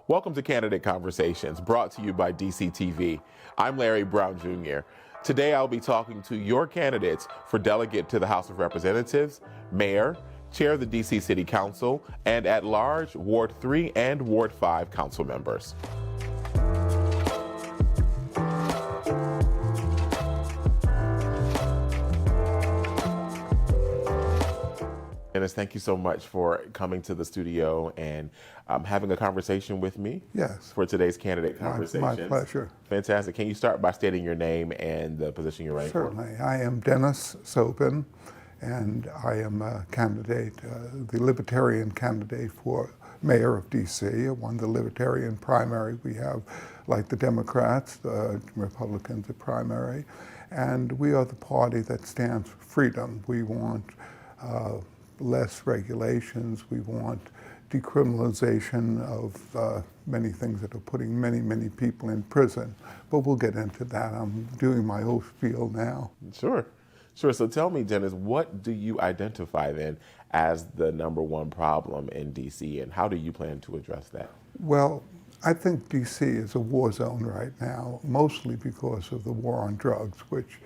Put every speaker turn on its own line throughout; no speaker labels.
Welcome to Candidate Conversations, brought to you by DCTV. I'm Larry Brown Jr. Today I'll be talking to your candidates for delegate to the House of Representatives, mayor, chair of the DC City Council, and at-large Ward 3 and Ward 5 council members. Dennis, thank you so much for coming to the studio and having a conversation with me.
Yes. For
today's Candidate Conversations.
My pleasure.
Fantastic. Can you start by stating your name and the position you're running for?
Certainly. I am Dennis Sobin, and I am a candidate, the Libertarian candidate for mayor of DC. I won the Libertarian primary. We have, like the Democrats, the Republicans, the primary. And we are the party that stands for freedom. We want less regulations. We want decriminalization of many things that are putting many, many people in prison. But we'll get into that. I'm doing my whole spiel now.
Sure. So tell me, Dennis, what do you identify then as the #1 problem in DC, and how do you plan to address that?
Well, I think DC is a war zone right now, mostly because of the war on drugs, which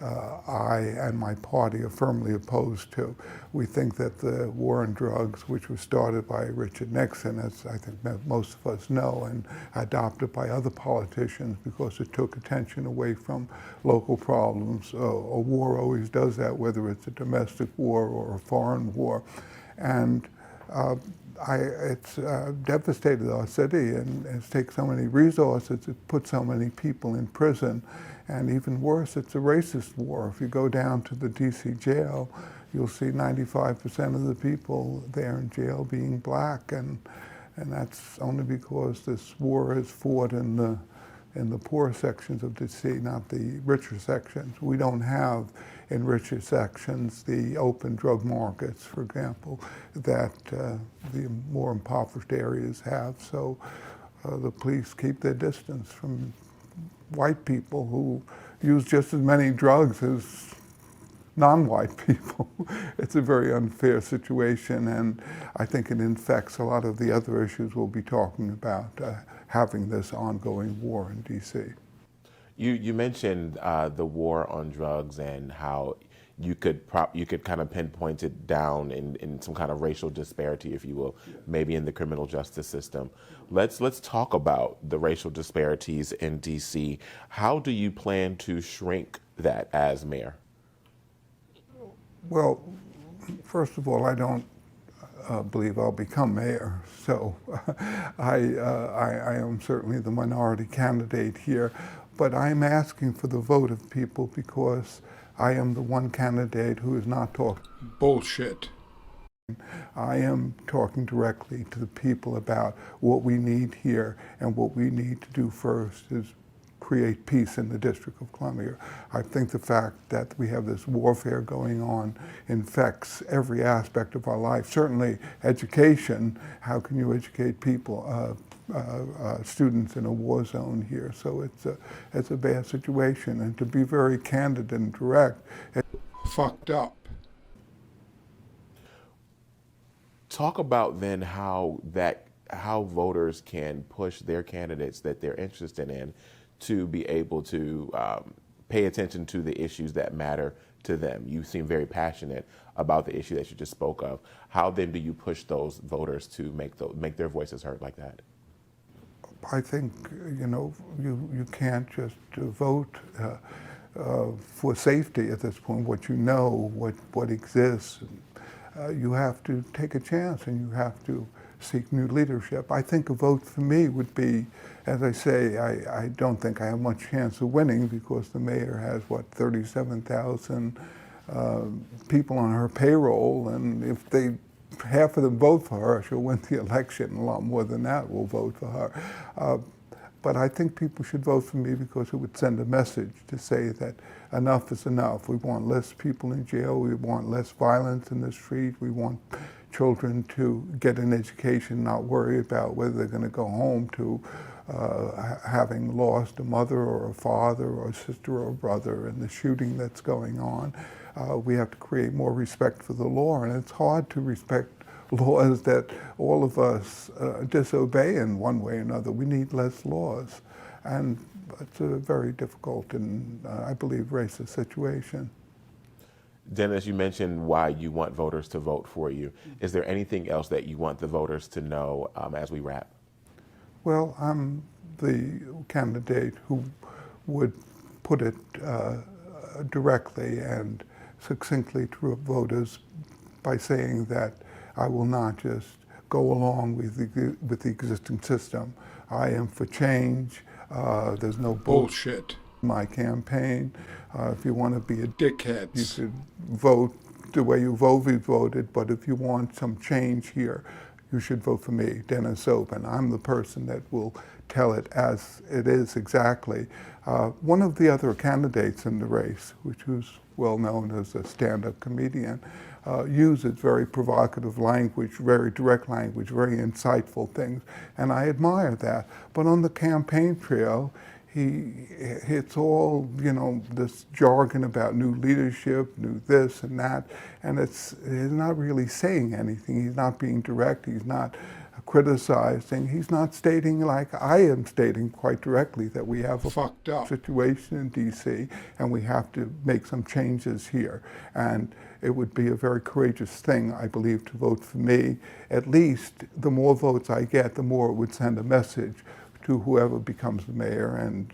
I and my party are firmly opposed to. We think that the war on drugs, which was started by Richard Nixon, as I think most of us know, and adopted by other politicians because it took attention away from local problems. A war always does that, whether it's a domestic war or a foreign war. And it's devastated our city, and it's taken so many resources, it put so many people in prison. And even worse, it's a racist war. If you go down to the DC jail, you'll see 95% of the people there in jail being black, and that's only because this war is fought in the poor sections of DC, not the richer sections. We don't have in richer sections the open drug markets, for example, that the more impoverished areas have. So the police keep their distance from white people who use just as many drugs as non-white people. It's a very unfair situation, and I think it infects a lot of the other issues we'll be talking about, having this ongoing war in DC.
You mentioned the war on drugs and how you could kind of pinpoint it down in some kind of racial disparity, if you will, maybe in the criminal justice system. Let's talk about the racial disparities in DC. How do you plan to shrink that as mayor?
Well, first of all, I don't believe I'll become mayor, so I am certainly the minority candidate here, but I'm asking for the vote of people because I am the one candidate who is not talking bullshit. I am talking directly to the people about what we need here, and what we need to do first is create peace in the District of Columbia. I think the fact that we have this warfare going on infects every aspect of our life. Certainly education. How can you educate people, students in a war zone here? So it's a bad situation, and to be very candid and direct, it's fucked up.
Talk about then how voters can push their candidates that they're interested in to be able to pay attention to the issues that matter to them. You seem very passionate about the issue that you just spoke of. How then do you push those voters to make their voices heard like that?
I think, you can't just vote for safety at this point. What you know, what exists. You have to take a chance, and you have to seek new leadership. I think a vote for me would be, as I say, I don't think I have much chance of winning because the mayor has, 37,000 people on her payroll, and if half of them vote for her, she'll win the election. A lot more than that will vote for her. But I think people should vote for me because it would send a message to say that enough is enough. We want less people in jail. We want less violence in the street. We want children to get an education, not worry about whether they're going to go home to having lost a mother or a father or a sister or a brother in the shooting that's going on. We have to create more respect for the law, and it's hard to respect laws that all of us disobey in one way or another. We need less laws. And it's a very difficult and, I believe, racist situation.
Dennis, you mentioned why you want voters to vote for you. Is there anything else that you want the voters to know as we wrap?
Well, I'm the candidate who would put it directly and succinctly to voters by saying that I will not just go along with the existing system. I am for change. There's no bullshit in my campaign. If you want to be a dickhead, you should vote the way you've always voted, but if you want some change here, you should vote for me, Dennis Sobin. I'm the person that will tell it as it is exactly. One of the other candidates in the race, which was well known as a stand-up comedian, uses very provocative language, very direct language, very insightful things, and I admire that. But on the campaign trail, it's all, this jargon about new leadership, new this and that, and he's not really saying anything. He's not being direct. He's not criticizing. He's not stating, like I am stating quite directly, that we have a fucked up situation in DC and we have to make some changes here. And it would be a very courageous thing, I believe, to vote for me. At least the more votes I get, the more it would send a message to whoever becomes the mayor, and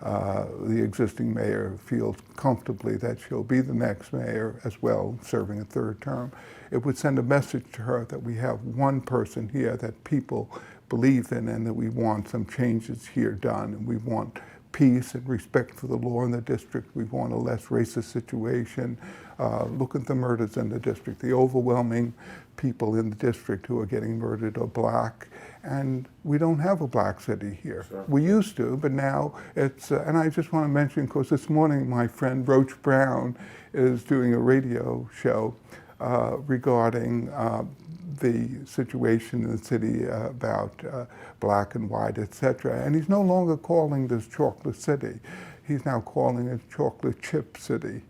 the existing mayor feels comfortably that she'll be the next mayor as well, serving a third term. It would send a message to her that we have one person here that people believe in and that we want some changes here done, and we want peace and respect for the law in the district. We want a less racist situation. Look at the murders in the district. The overwhelming people in the district who are getting murdered are black, and we don't have a black city here. Sure. We used to, but now it's, and I just want to mention, because this morning my friend Roach Brown is doing a radio show regarding the situation in the city about black and white, etc. And he's no longer calling this chocolate city. He's now calling it chocolate chip city.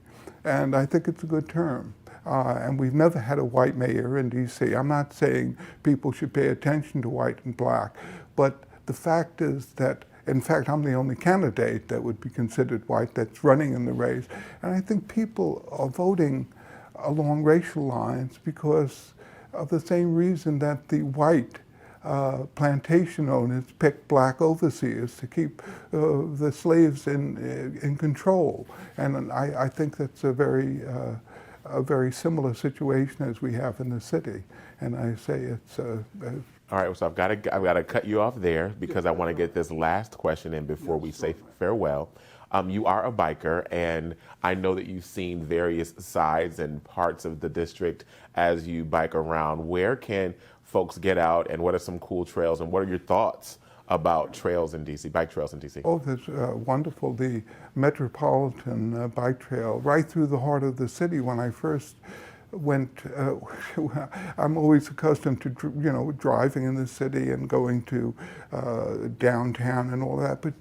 And I think it's a good term. And we've never had a white mayor in DC. I'm not saying people should pay attention to white and black, but the fact is that, in fact, I'm the only candidate that would be considered white that's running in the race. And I think people are voting along racial lines because of the same reason that the white plantation owners picked black overseers to keep the slaves in control. And I think that's a very similar situation as we have in the city. And I say it's all
right, so I've got to cut you off there because I want to get this last question in before we say farewell. You are a biker, and I know that you've seen various sides and parts of the district as you bike around. Where can folks get out, and what are some cool trails, and what are your thoughts about trails in DC, bike trails in DC?
Oh, that's wonderful. The Metropolitan Bike Trail right through the heart of the city. When I first went, I'm always accustomed to, driving in the city and going to downtown and all that, but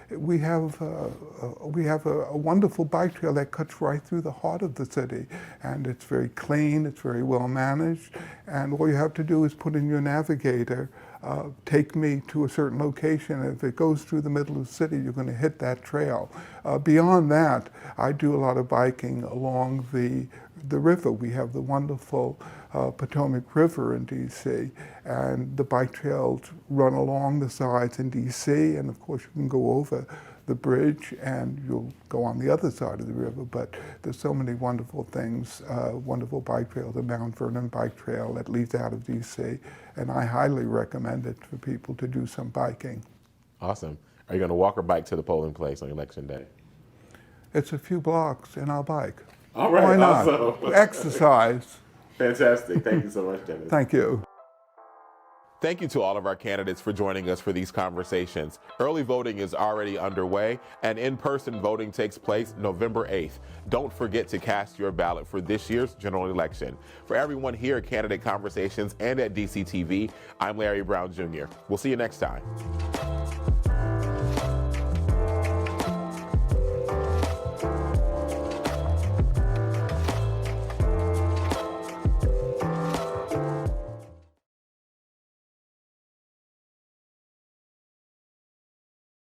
we have a wonderful bike trail that cuts right through the heart of the city, and it's very clean, it's very well managed, and all you have to do is put in your navigator, take me to a certain location. If it goes through the middle of the city, you're going to hit that trail. Beyond that, I do a lot of biking along the river. We have the wonderful Potomac River in DC, and the bike trails run along the sides in DC, and of course you can go over the bridge and you'll go on the other side of the river, but there's so many wonderful things, wonderful bike trail, the Mount Vernon bike trail that leads out of DC, and I highly recommend it for people to do some biking.
Awesome. Are you going to walk or bike to the polling place on Election Day?
It's a few blocks and I'll bike.
All right,
why not?
Awesome.
Exercise.
Fantastic. Thank you so much, Dennis.
Thank you.
Thank you to all of our candidates for joining us for these conversations. Early voting is already underway, and in-person voting takes place November 8th. Don't forget to cast your ballot for this year's general election. For everyone here at Candidate Conversations and at DCTV, I'm Larry Brown Jr. We'll see you next time.